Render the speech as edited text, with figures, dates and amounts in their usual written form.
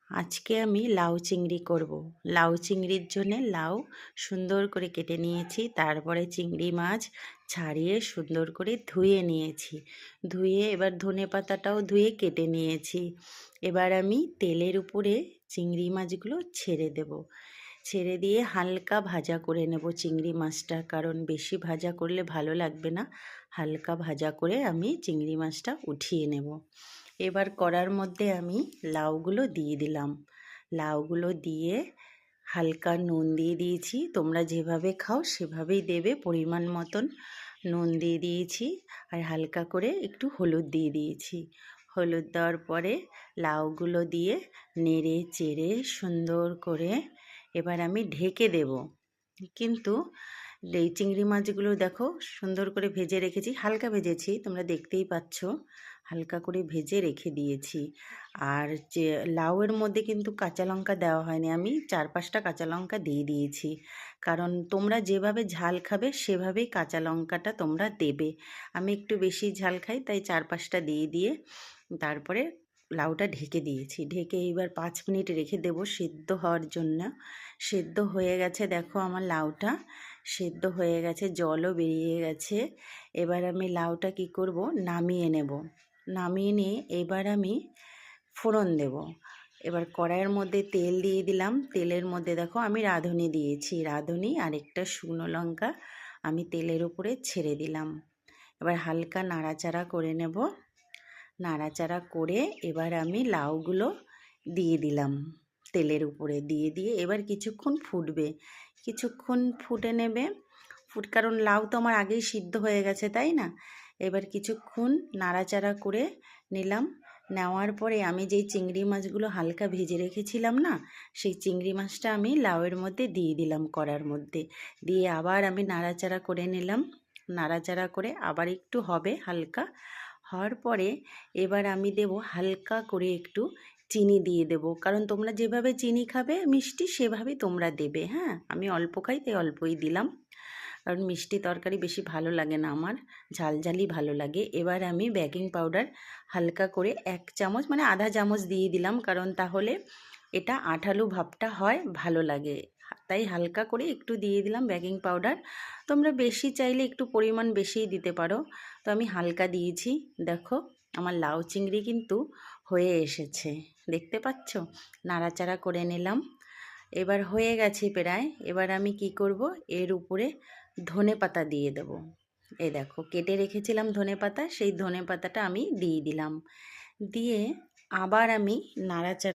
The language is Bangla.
আজকে আমি লাউ চিংড়ি করব। লাউ চিংড়ির জন্যে লাউ সুন্দর করে কেটে নিয়েছি, তারপরে চিংড়ি মাছ ছাড়িয়ে সুন্দর করে ধুয়ে নিয়েছি। ধুয়ে এবার ধনেপাতাটাও ধুয়ে কেটে নিয়েছি। এবার আমি তেলের উপরে চিংড়ি মাছগুলো ছেড়ে দেব। ছেড়ে দিয়ে হালকা ভাজা করে নেব চিংড়ি মাছটা, কারণ বেশি ভাজা করলে ভালো লাগবে না। হালকা ভাজা করে আমি চিংড়ি মাছটা উঠিয়ে নেব। এবার কড়ার মধ্যে আমি লাউগুলো দিয়ে দিলাম। লাউগুলো দিয়ে হালকা নুন দিয়ে দিয়েছি, তোমরা যেভাবে খাও সেভাবেই দেবে, পরিমাণ মতন নুন দিয়ে দিয়েছি। আর হালকা করে একটু হলুদ দিয়ে দিয়েছি। হলুদ দেওয়ার পরে লাউগুলো দিয়ে নেড়ে চেড়ে সুন্দর করে এবার আমি ঢেকে দেব। কিন্তু এই চিংড়ি মাছগুলো দেখো সুন্দর করে ভেজে রেখেছি, হালকা ভেজেছি, তোমরা দেখতেই পাচ্ছ, হালকা করে ভেজে রেখে দিয়েছি। আর যে লাউয়ের মধ্যে কিন্তু কাঁচা লঙ্কা দেওয়া হয়নি, আমি 4-5টা কাঁচা লঙ্কা দিয়ে দিয়েছি, কারণ তোমরা যেভাবে ঝাল খাবে সেভাবেই কাঁচা লঙ্কাটা তোমরা দেবে। আমি একটু বেশি ঝাল খাই, তাই 4-5টা দিয়ে তারপরে লাউটা ঢেকে দিয়েছি। ঢেকে এবার 5 মিনিট রেখে দেবো সেদ্ধ হওয়ার জন্য। সেদ্ধ হয়ে গেছে, দেখো আমার লাউটা সেদ্ধ হয়ে গেছে, জলও বেরিয়ে গেছে। এবার আমি লাউটা কি করব, নামিয়ে নেব। নামিয়ে নিয়ে এবার আমি ফোড়ন দেব। এবার কড়াইয়ের মধ্যে তেল দিয়ে দিলাম। তেলের মধ্যে দেখো আমি রাঁধুনি দিয়েছি, রাঁধুনি আর একটা শুকনো লঙ্কা আমি তেলের উপরে ছেড়ে দিলাম। এবার হালকা নাড়াচাড়া করে নেব। নাড়াচাড়া করে এবার আমি লাউগুলো দিয়ে দিলাম তেলের উপরে, দিয়ে এবার কিছুক্ষণ ফুটবে। কিছুক্ষণ ফুটে নেবে, কারণ লাউ তো আমার আগেই সিদ্ধ হয়ে গেছে, তাই না? এবার কিছুক্ষণ নাড়াচাড়া করে নিলাম। নেওয়ার পরে আমি যেই চিংড়ি মাছগুলো হালকা ভেজে রেখেছিলাম না, সেই চিংড়ি মাছটা আমি লাউয়ের মধ্যে দিয়ে দিলাম কড়ার মধ্যে। দিয়ে আবার আমি নাড়াচাড়া করে নিলাম। নাড়াচাড়া করে আবার একটু হবে হালকা হওয়ার পরে এবার আমি দেব হালকা করে একটু চিনি দিয়ে দেব, কারণ তোমরা যেভাবে চিনি খাবে মিষ্টি সেভাবেই তোমরা দেবে। হ্যাঁ, আমি অল্প খাই তাই অল্পই দিলাম, কারণ মিষ্টি তরকারি বেশি ভালো লাগে না আমার, ঝালঝালই ভালো লাগে। এবার আমি বেকিং পাউডার হালকা করে 1 চামচ মানে আধা চামচ দিয়ে দিলাম, কারণ তাহলে এটা আঠালো ভাবটা হয়, ভালো লাগে, তাই হালকা করে একটু দিয়ে দিলাম বেকিং পাউডার। তোমরা বেশি চাইলে একটু পরিমাণ বেশিই দিতে পারো, তো আমি হালকা দিয়েছি। দেখো আমার লাউ চিংড়ি কিন্তু হয়ে এসেছে, দেখতে পাচ্ছ? নাড়াচাড়া করে নিলাম, এবার হয়ে গেছে প্রায়। এবার আমি কি করব, এর উপরে ধনেপাতা দিয়ে দেব। এই দেখো কেটে রেখেছিলাম ধনেপাতা, সেই ধনেপাতাটা আমি দিয়ে দিলাম। দিয়ে আবার আমি নাড়াচাড়া